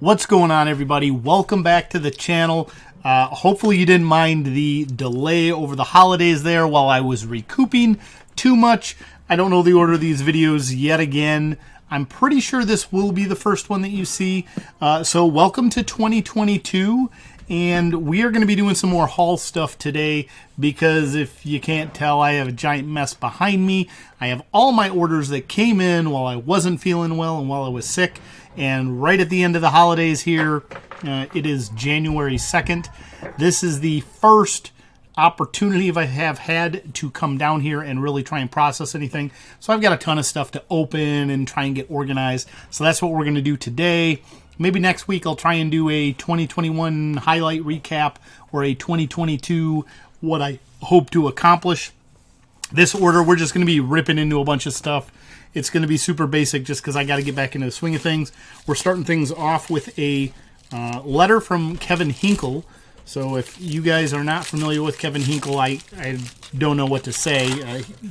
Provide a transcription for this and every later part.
What's going on, everybody? Welcome back to the channel. Hopefully you didn't mind the delay over the holidays there while I was recouping too much. I don't know the order of these videos yet again. I'm pretty sure this will be the first one that you see. So welcome to 2022. And we are going to be doing some more haul stuff today because if you can't tell, I have a giant mess behind me. I have all my orders that came in while I wasn't feeling well and while I was sick. And right at the end of the holidays here, it is January 2nd. This is the first opportunity I have had to come down here and really try and process anything. So I've got a ton of stuff to open and try and get organized. So that's what we're going to do today. Maybe next week I'll try and do a 2021 highlight recap or a 2022 what I hope to accomplish. This order, we're just going to be ripping into a bunch of stuff. It's going to be super basic just because I got to get back into the swing of things. We're starting things off with a letter from Kevin Hinkle. So if you guys are not familiar with Kevin Hinkle, I don't know what to say.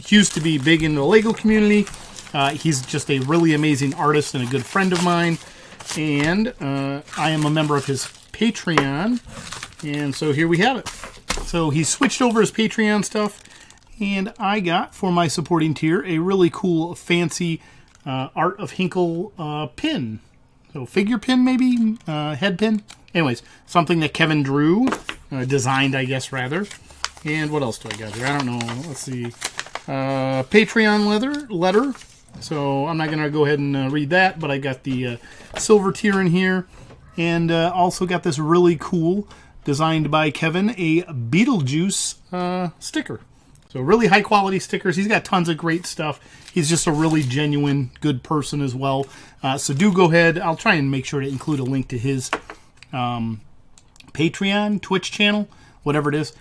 He used to be big in the Lego community. He's just a really amazing artist and a good friend of mine. And I am a member of his Patreon. And so here we have it. So he switched over his Patreon stuff. And I got, for my supporting tier, a really cool, fancy Art of Hinkle pin. So figure pin, maybe? Head pin? Anyways, something that Kevin drew. Designed, I guess, rather. And what else do I got here? I don't know. Let's see. Patreon letter. So I'm not going to go ahead and read that, but I got the silver tier in here. And also got this really cool, designed by Kevin, a Beetlejuice sticker. So really high quality stickers. He's got tons of great stuff. He's just a really genuine, good person as well. So do go ahead. I'll try and make sure to include a link to his Patreon, Twitch channel, whatever it is.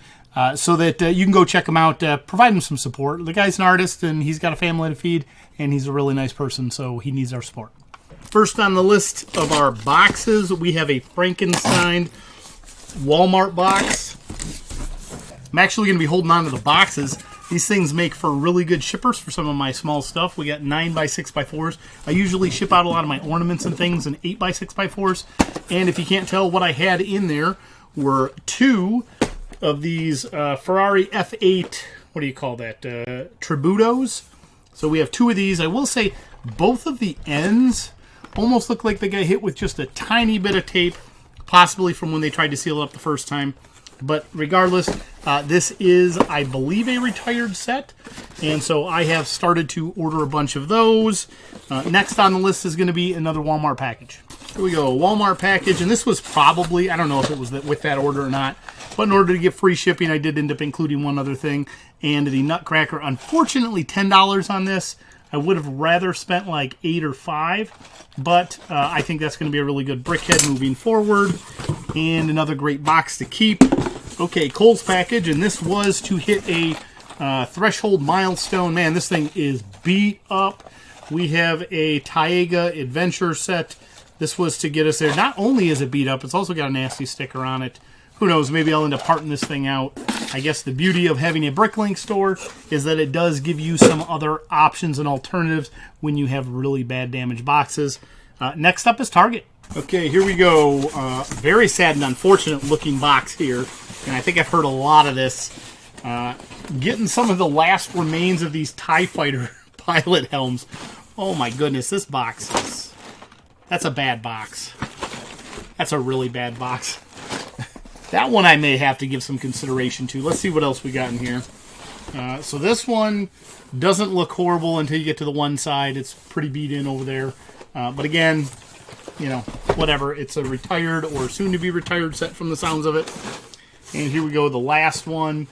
So that you can go check him out, provide him some support. The guy's an artist, and he's got a family to feed, and he's a really nice person, so he needs our support. First on the list of our boxes, we have a Frankenstein Walmart box. I'm actually going to be holding on to the boxes. These things make for really good shippers for some of my small stuff. We got 9x6x4s. I usually ship out a lot of my ornaments and things in 8x6x4s. And if you can't tell, what I had in there were two of these Ferrari F8, what do you call that, Tributos. So we have two of these. I will say both of the ends almost look like they got hit with just a tiny bit of tape, possibly from when they tried to seal it up the first time. But regardless, this is, I believe, a retired set. And so I have started to order a bunch of those. Next on the list is going to be another Walmart package. Here we go, Walmart package. And this was probably, I don't know if it was with that order or not. But in order to get free shipping, I did end up including one other thing. And the Nutcracker, unfortunately, $10 on this. I would have rather spent like $8 or $5. But I think that's going to be a really good brickhead moving forward. And another great box to keep. Okay, Kohl's package, and this was to hit a threshold milestone. Man, this thing is beat up. We have a Taiga Adventure set. This was to get us there. Not only is it beat up, it's also got a nasty sticker on it. Who knows, maybe I'll end up parting this thing out. I guess the beauty of having a Bricklink store is that it does give you some other options and alternatives when you have really bad damaged boxes. Next up is Target. Okay, here we go. Very sad and unfortunate looking box here. And I think I've heard a lot of this. Getting some of the last remains of these TIE Fighter pilot helms. Oh my goodness, this box that's a bad box. That's a really bad box. That one I may have to give some consideration to. Let's see what else we got in here. So this one doesn't look horrible until you get to the one side. It's pretty beat in over there. But again, you know, whatever. It's a retired or soon-to-be retired set from the sounds of it. And here we go, the last one.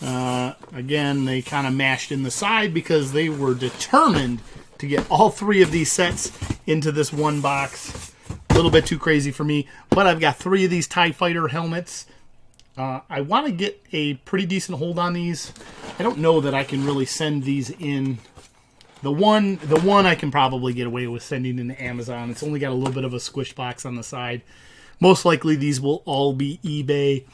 Again, they kind of mashed in the side because they were determined to get all three of these sets into this one box. A little bit too crazy for me, but I've got three of these TIE Fighter helmets. I want to get a pretty decent hold on these. I don't know that I can really send these in. The one I can probably get away with sending into Amazon. It's only got a little bit of a squish box on the side. Most likely these will all be eBay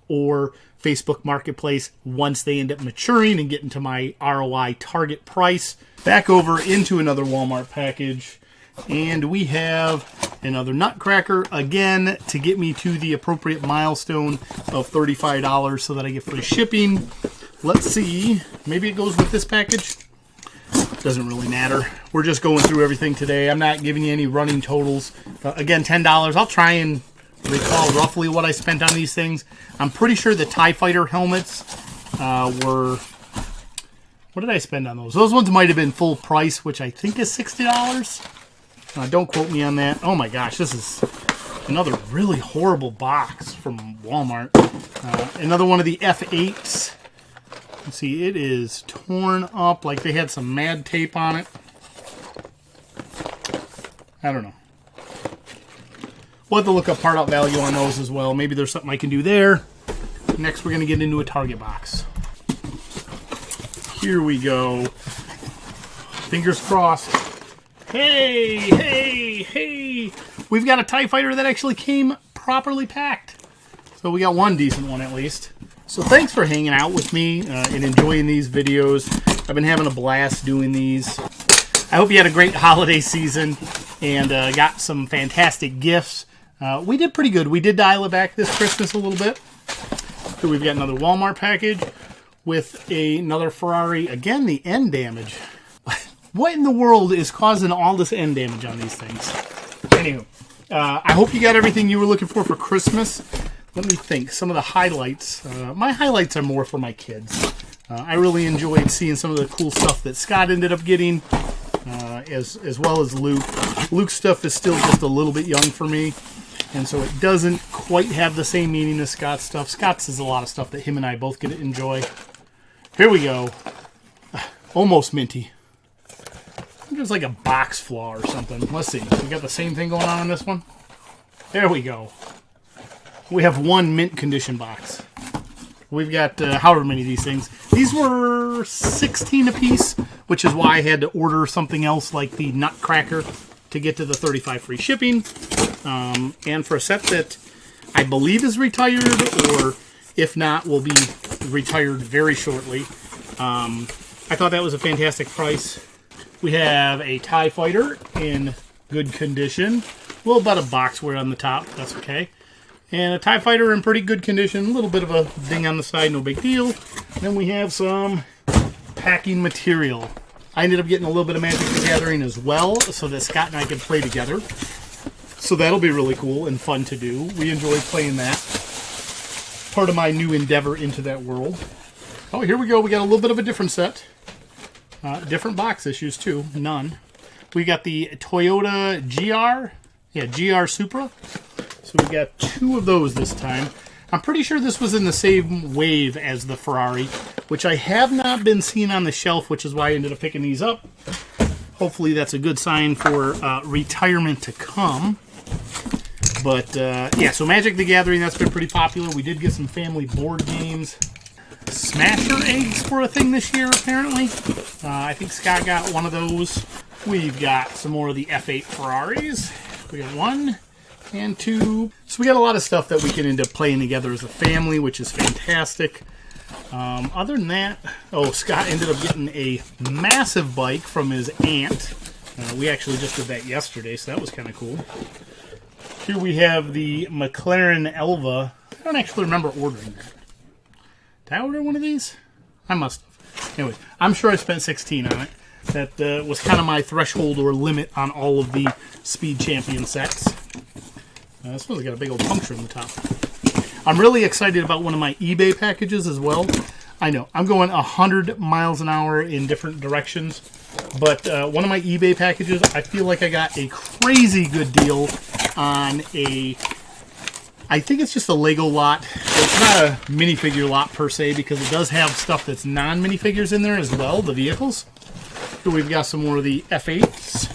or Facebook Marketplace once they end up maturing and get into my ROI target price. Back over into another Walmart package. And we have another Nutcracker, again, to get me to the appropriate milestone of $35 so that I get free shipping. Let's see. Maybe it goes with this package. Doesn't really matter. We're just going through everything today. I'm not giving you any running totals. Again, $10. I'll try and recall roughly what I spent on these things. I'm pretty sure the TIE Fighter helmets were... What did I spend on those? Those ones might have been full price, which I think is $60. Don't quote me on that. Oh my gosh, this is another really horrible box from Walmart. Another one of the F8s. Let's see, it is torn up like they had some mad tape on it. I don't know. We'll have to look up part out value on those as well. Maybe there's something I can do there. Next, we're going to get into a Target box. Here we go. Fingers crossed. Hey, hey, hey. We've got a TIE Fighter that actually came properly packed. So we got one decent one at least. So thanks for hanging out with me and enjoying these videos. I've been having a blast doing these. I hope you had a great holiday season and got some fantastic gifts. We did pretty good. We did dial it back this Christmas a little bit. So we've got another Walmart package with another Ferrari. Again, the end damage. What in the world is causing all this end damage on these things? Anywho, I hope you got everything you were looking for Christmas. Let me think. Some of the highlights. My highlights are more for my kids. I really enjoyed seeing some of the cool stuff that Scott ended up getting, as well as Luke. Luke's stuff is still just a little bit young for me, and so it doesn't quite have the same meaning as Scott's stuff. Scott's is a lot of stuff that him and I both get to enjoy. Here we go. Almost minty. There's like a box flaw or something. Let's see. We got the same thing going on this one. There we go. We have one mint condition box. We've got however many of these things. These were 16 a piece, which is why I had to order something else like the Nutcracker to get to the $35 free shipping. And for a set that I believe is retired, or if not, will be retired very shortly. I thought that was a fantastic price. We have a TIE Fighter in good condition. A little bit of box wear on the top. That's okay. And a TIE Fighter in pretty good condition. A little bit of a ding on the side, no big deal. Then we have some packing material. I ended up getting a little bit of Magic the Gathering as well, so that Scott and I can play together. So that'll be really cool and fun to do. We enjoy playing that. Part of my new endeavor into that world. Oh, here we go. We got a little bit of a different set. Different box issues, too. None. We got the Toyota GR. Yeah, GR Supra. So we got two of those this time. I'm pretty sure this was in the same wave as the Ferrari, which I have not been seeing on the shelf, which is why I ended up picking these up. Hopefully that's a good sign for retirement to come. But, yeah, so Magic the Gathering, that's been pretty popular. We did get some family board games. Smasher eggs were a thing this year, apparently. I think Scott got one of those. We've got some more of the F8 Ferraris. We got one and two. So we got a lot of stuff that we can end up playing together as a family, which is fantastic. Other than that, Scott ended up getting a massive bike from his aunt. We actually just did that yesterday, so that was kind of cool. Here we have the Mclaren Elva. I don't actually remember ordering that. Did I order one of these? I must have. Anyway, I'm sure I spent 16 on it. That was kind of my threshold or limit on all of the Speed Champion sets. This one's got a big old puncture in the top. I'm really excited about one of my eBay packages as well. I know, I'm going 100 miles an hour in different directions. But one of my eBay packages, I feel like I got a crazy good deal on a... I think it's just a Lego lot. It's not a minifigure lot per se, because it does have stuff that's non-minifigures in there as well, the vehicles. Here we've got some more of the F8s.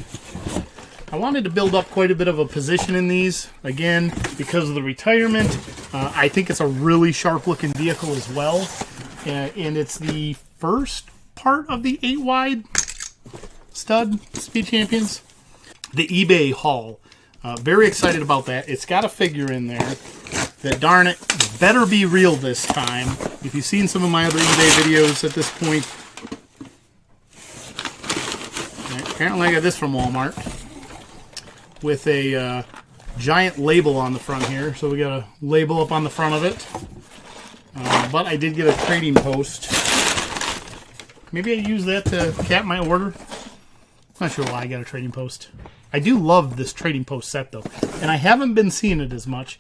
I wanted to build up quite a bit of a position in these, again, because of the retirement. I think it's a really sharp-looking vehicle as well. And it's the first part of the 8-wide stud Speed Champions. The eBay haul. Very excited about that. It's got a figure in there that, darn it, better be real this time. If you've seen some of my other eBay videos at this point, apparently I got this from Walmart. with a giant label on the front here. So we got a label up on the front of it. But I did get a trading post. Maybe I use that to cap my order. Not sure why I got a trading post. I do love this trading post set though, and I haven't been seeing it as much.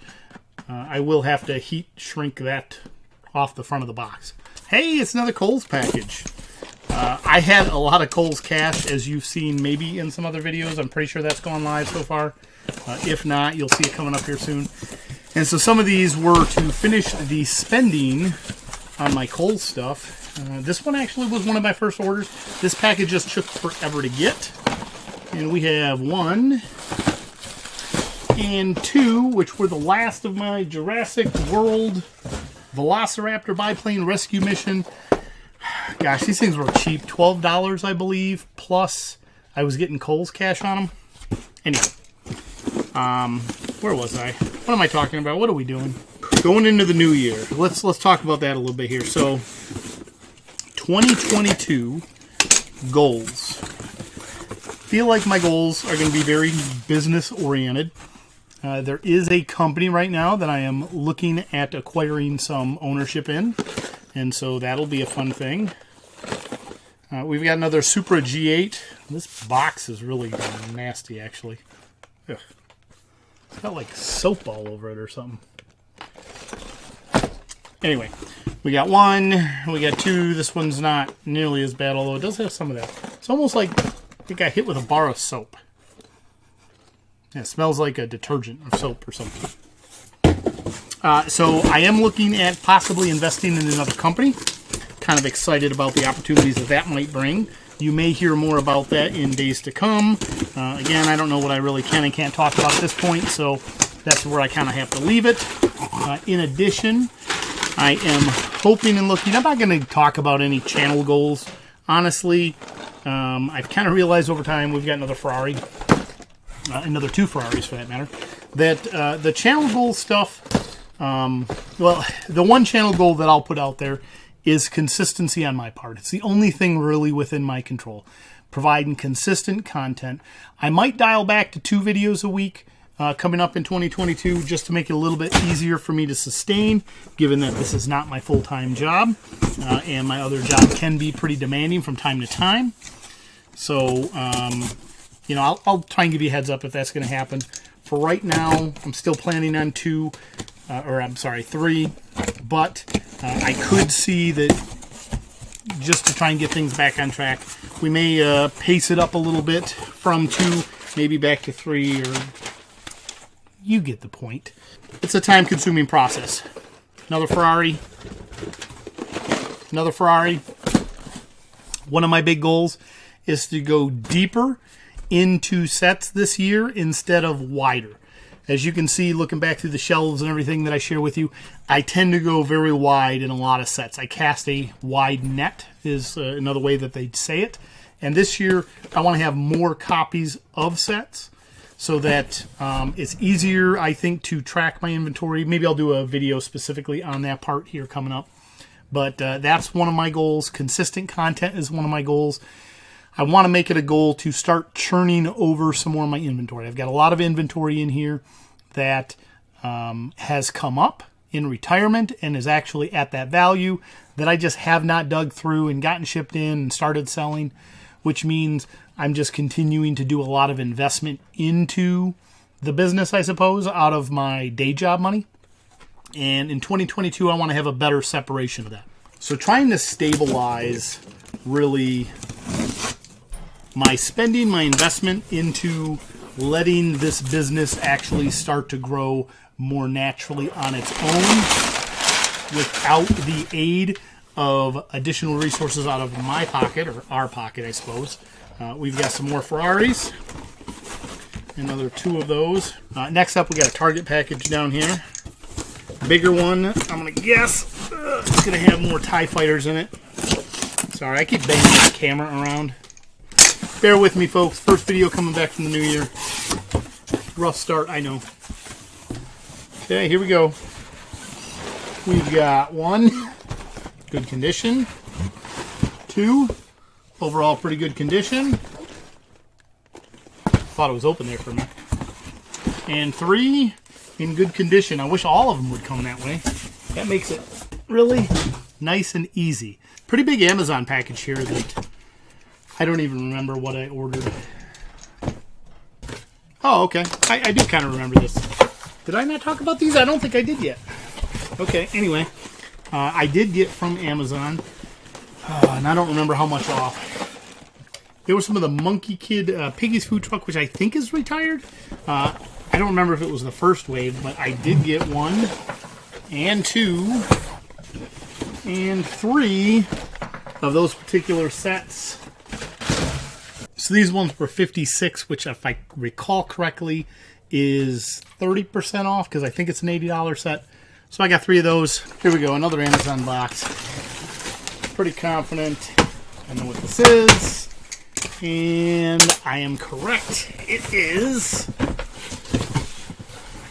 I will have to heat shrink that off the front of the box. Hey, it's another Kohl's package. I had a lot of Kohl's cash, as you've seen maybe in some other videos. I'm pretty sure that's gone live so far. If not, you'll see it coming up here soon. And so some of these were to finish the spending on my Kohl's stuff. This one actually was one of my first orders. This package just took forever to get. And we have 1 and 2, which were the last of my Jurassic World Velociraptor biplane rescue mission. Gosh, these things were cheap. $12, I believe, plus I was getting Kohl's cash on them. Anyway, where was I? What am I talking about? What are we doing? Going into the new year. Let's talk about that a little bit here. So, 2022 goals. Feel like my goals are going to be very business oriented. There is a company right now that I am looking at acquiring some ownership in, and so that'll be a fun thing. We've got another Supra G8. This box is really nasty, actually. Ugh. It's got like soap all over it or something. Anyway, we got 1, we got 2. This one's not nearly as bad, although it does have some of that. It's almost like it got hit with a bar of soap. Yeah, it smells like a detergent or soap or something. So I am looking at possibly investing in another company. Kind of excited about the opportunities that might bring. You may hear more about that in days to come. Again, I don't know what I really can and can't talk about at this point, so that's where I kind of have to leave it. In addition, I am hoping and looking. I'm not going to talk about any channel goals. Honestly, I've kind of realized over time we've got another Ferrari, another 2 Ferraris for that matter, that the channel goal stuff, well, the one channel goal that I'll put out there is consistency on my part. It's the only thing really within my control. Providing consistent content. I might dial back to 2 videos a week coming up in 2022 just to make it a little bit easier for me to sustain, given that this is not my full-time job, and my other job can be pretty demanding from time to time. So, you know, I'll try and give you a heads up if that's going to happen. For right now, I'm still planning on 3, but I could see that just to try and get things back on track, we may pace it up a little bit from 2, maybe back to 3, or you get the point. It's a time-consuming process. Another Ferrari. Another Ferrari. One of my big goals is to go deeper into sets this year instead of wider. As you can see, looking back through the shelves and everything that I share with you, I tend to go very wide in a lot of sets. I cast a wide net is another way that they'd say it. And this year, I want to have more copies of sets so that it's easier, I think, to track my inventory. Maybe I'll do a video specifically on that part here coming up. But that's one of my goals. Consistent content is one of my goals. I want to make it a goal to start churning over some more of my inventory. I've got a lot of inventory in here that has come up in retirement and is actually at that value that I just have not dug through and gotten shipped in and started selling, which means I'm just continuing to do a lot of investment into the business, I suppose, out of my day job money. And in 2022, I want to have a better separation of that. So trying to stabilize really my spending, my investment into letting this business actually start to grow more naturally on its own without the aid of additional resources out of my pocket, or our pocket, I suppose. We've got some more Ferraris. Another 2 of those. Next up, we got a Target package down here. Bigger one, I'm going to guess. It's going to have more TIE fighters in it. Sorry, I keep banging the camera around. Bear with me, folks. First video coming back from the new year. Rough start, I know. Okay, here we go. We've got 1, good condition. 2, overall pretty good condition. Thought it was open there for a minute. and 3 in good condition. I wish all of them would come that way. That makes it really nice and easy. Pretty big Amazon package here that I don't even remember what I ordered. Oh, okay. I do kind of remember this. Did I not talk about these? I don't think I did yet. Okay, anyway. I did get from Amazon, and I don't remember how much off. There was some of the Monkey Kid Piggy's food truck, which I think is retired. I don't remember if it was the first wave, but I did get 1 and 2 and 3 of those particular sets. So these ones were $56, which if I recall correctly is 30% off because I think it's an $80 set. So I got 3 of those. Here we go, another Amazon box. Pretty confident I know what this is. And I am correct. It is.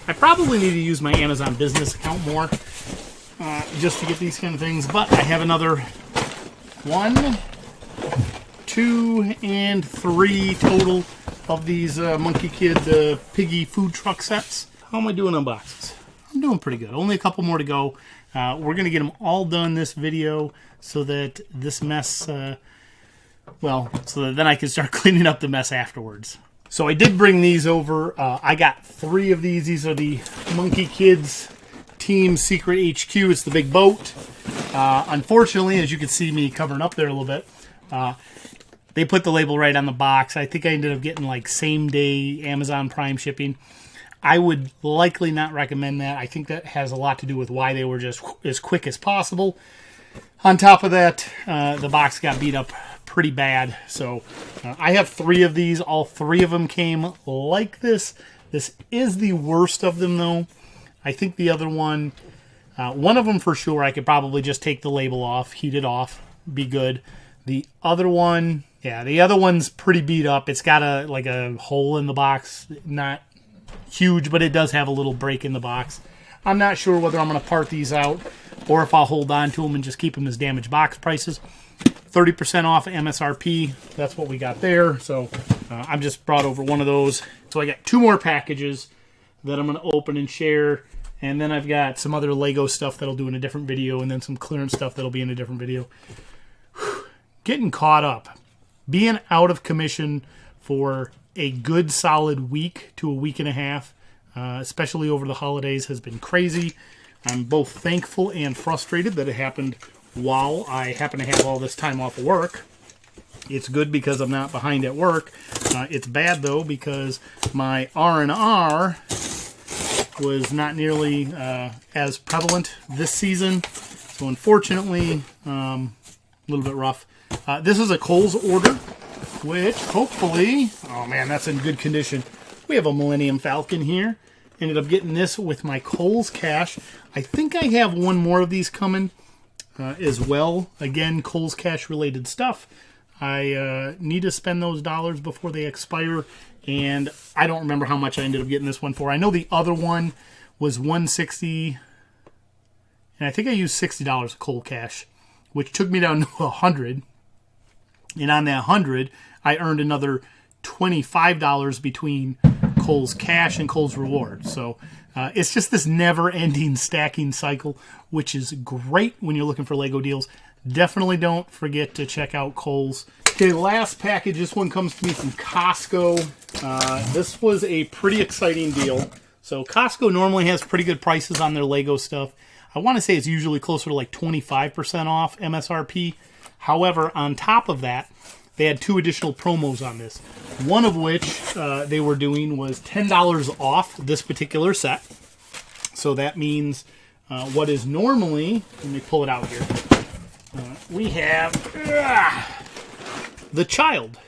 I probably need to use my Amazon business account more just to get these kind of things. But I have another 1, 2, and 3 total of these Monkey Kid Piggy food truck sets. How am I doing on boxes? I'm doing pretty good. Only a couple more to go. We're going to get them all done this video so that this mess, so that then I can start cleaning up the mess afterwards. So I did bring these over. I got 3 of these. These are the Monkey Kids Team Secret HQ. It's the big boat. Unfortunately, as you can see me covering up there a little bit, they put the label right on the box. I think I ended up getting like same day Amazon Prime shipping. I would likely not recommend that. I think that has a lot to do with why they were just as quick as possible. On top of that, the box got beat up pretty bad. So I have 3 of these. All 3 of them came like this. This is the worst of them, though. I think the other one, one of them for sure, I could probably just take the label off, heat it off, be good. The other one, yeah, the other one's pretty beat up. It's got a hole in the box, not huge, but it does have a little break in the box. I'm not sure whether I'm going to part these out or if I'll hold on to them and just keep them as damaged box prices. 30% off MSRP. That's what we got there. So I've just brought over 1 of those. So I got 2 more packages that I'm going to open and share. And then I've got some other Lego stuff that I'll do in a different video, and then some clearance stuff that'll be in a different video. Getting caught up. Being out of commission for a good solid week to a week and a half, especially over the holidays, has been crazy. I'm both thankful and frustrated that it happened while I happen to have all this time off of work. It's good because I'm not behind at work. It's bad, though, because my R&R was not nearly as prevalent this season. So unfortunately, a little bit rough. This is a Kohl's order, which hopefully, oh man, that's in good condition. We have a Millennium Falcon here. Ended up getting this with my Kohl's cash. I think I have 1 more of these coming as well. Again, Kohl's cash related stuff. I need to spend those dollars before they expire, and I don't remember how much I ended up getting this one for. I know the other one was $160, and I think I used $60 of Kohl's cash, which took me down to $100. And on that $100, I earned another $25 between Kohl's cash and Kohl's rewards. So it's just this never-ending stacking cycle, which is great when you're looking for Lego deals. Definitely don't forget to check out Kohl's. Okay, last package. This one comes to me from Costco. This was a pretty exciting deal. So Costco normally has pretty good prices on their Lego stuff. I want to say it's usually closer to like 25% off MSRP. However, on top of that, they had 2 additional promos on this. One of which they were doing was $10 off this particular set. So that means what is normally, let me pull it out here. We have the Child.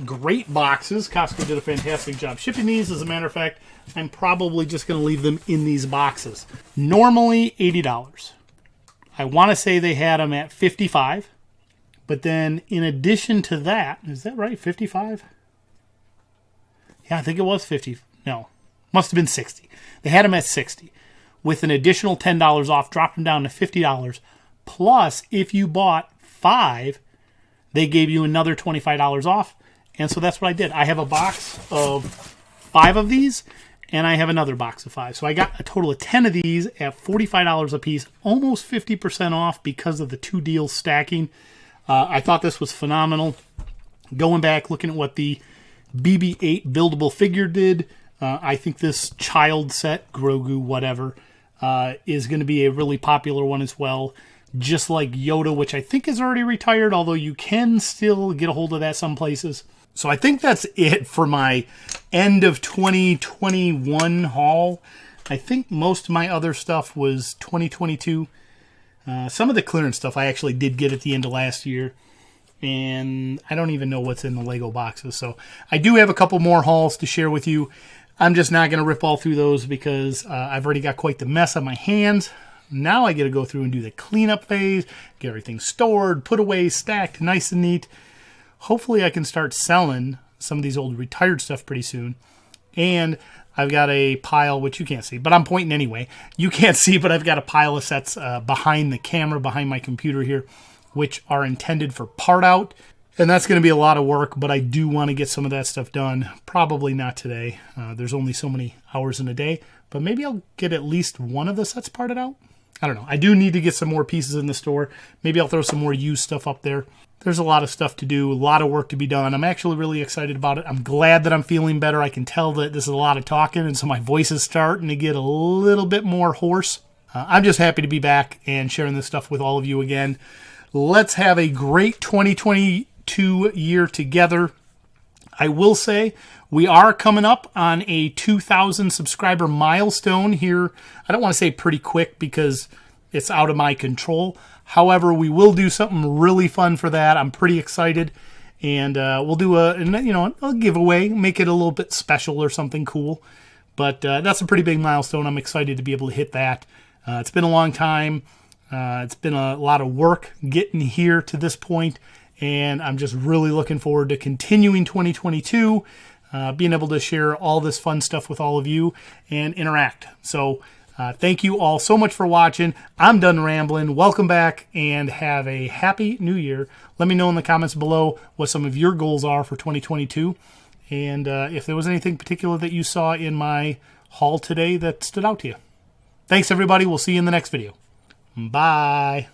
Great boxes. Costco did a fantastic job shipping these. As a matter of fact, I'm probably just going to leave them in these boxes. Normally $80. I want to say they had them at $55. But then in addition to that, is that right? 55? Yeah, I think it was 50. No, must have been 60. They had them at 60. With an additional $10 off, dropped them down to $50. Plus, if you bought 5, they gave you another $25 off. And so that's what I did. I have a box of 5 of these. and I have another box of 5. So I got a total of 10 of these at $45 a piece, almost 50% off because of the 2 deals stacking. I thought this was phenomenal. Going back, looking at what the BB-8 buildable figure did, I think this child set, Grogu, whatever, is going to be a really popular one as well. Just like Yoda, which I think is already retired, although you can still get a hold of that some places. So I think that's it for my end of 2021 haul. I think most of my other stuff was 2022. Some of the clearance stuff I actually did get at the end of last year. And I don't even know what's in the Lego boxes. So I do have a couple more hauls to share with you. I'm just not going to rip all through those because I've already got quite the mess on my hands. Now I get to go through and do the cleanup phase, get everything stored, put away, stacked, nice and neat. Hopefully I can start selling some of these old retired stuff pretty soon. And I've got a pile, which you can't see, but I'm pointing anyway. You can't see, but I've got a pile of sets behind the camera, behind my computer here, which are intended for part out. And that's going to be a lot of work, but I do want to get some of that stuff done. Probably not today. There's only so many hours in a day, but maybe I'll get at least one of the sets parted out. I don't know. I do need to get some more pieces in the store. Maybe I'll throw some more used stuff up there. There's a lot of stuff to do, a lot of work to be done. I'm actually really excited about it. I'm glad that I'm feeling better. I can tell that this is a lot of talking, and so my voice is starting to get a little bit more hoarse. I'm just happy to be back and sharing this stuff with all of you again. Let's have a great 2022 year together. I will say we are coming up on a 2,000 subscriber milestone here. I don't want to say pretty quick because it's out of my control. However, we will do something really fun for that. I'm pretty excited, and we'll do a giveaway, make it a little bit special or something cool. But that's a pretty big milestone. I'm excited to be able to hit that. It's been a long time. It's been a lot of work getting here to this point, and I'm just really looking forward to continuing 2022, being able to share all this fun stuff with all of you and interact. So thank you all so much for watching. I'm done rambling. Welcome back, and have a happy new year. Let me know in the comments below what some of your goals are for 2022, and if there was anything particular that you saw in my haul today that stood out to you. Thanks, everybody. We'll see you in the next video. Bye.